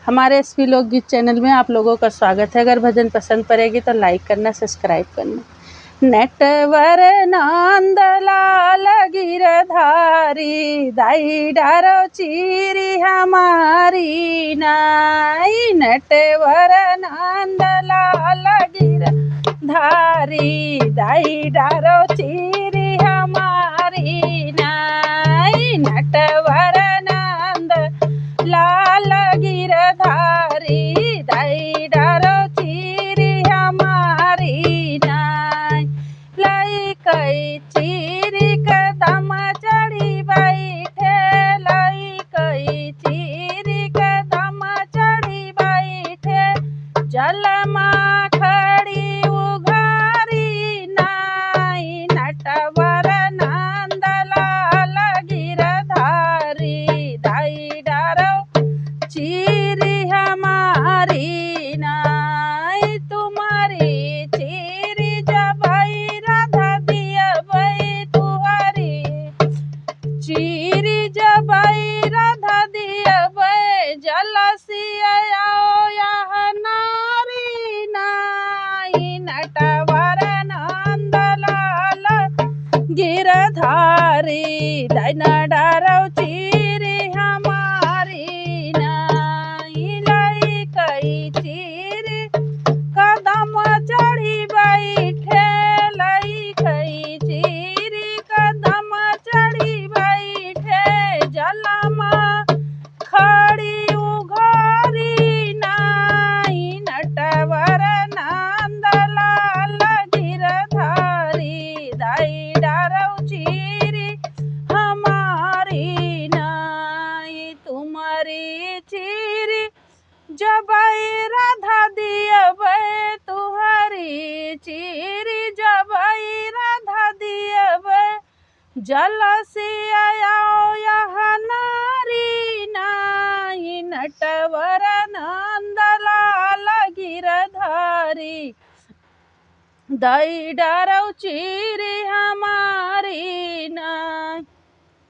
हमारे एसपी लोकगीत चैनल में आप लोगों का स्वागत है। अगर भजन पसंद पड़ेगी तो लाइक करना, सब्सक्राइब करना। नटवर नंद लाल गिरधारी, दाई डारो चीरी हमारी नाई। नटवर नंद लाल गिरधारी, दाई डारो चीरी हमारी नाई। नटवर नंद लाल गिरधारी, दाई डारो चीरी हमारी नाई। लाई कई चीरी कदम चढ़ी बैठे, लाई कई चीरी कदम चढ़ी बैठे, जल माँ खड़ी उघारी नाई। नटवर नंद लाल गिरधारी, दाई डारो चीरी हमारी नाई। तुम्हारी चीरी जबई राधा दियबई, तुम्हारी चीरी जबई राधा दियबई, जलसिया आओ यह नारी नाई। नटवर नंद लाल गिरधारी, दाई डारो चीरी हमारी नाई। लाई कई चीरी कदम चढ़ी बैठे, लाई कई चीरी कदम चढ़ी बैठे, जलमा खड़ी उघारी नाई। नटवर नंद लाल गिरधारी, दाई डारो चीरी हमारी नाई। तुम्हारी चीरी जबई राधा दियबई, तुम्हारी चीरी जबई राधा दियबई, जलसिया आओ यह नारी नाई। नटवर नंद लाल गिरधारी, दाई डारो चीरी हमारी नाई।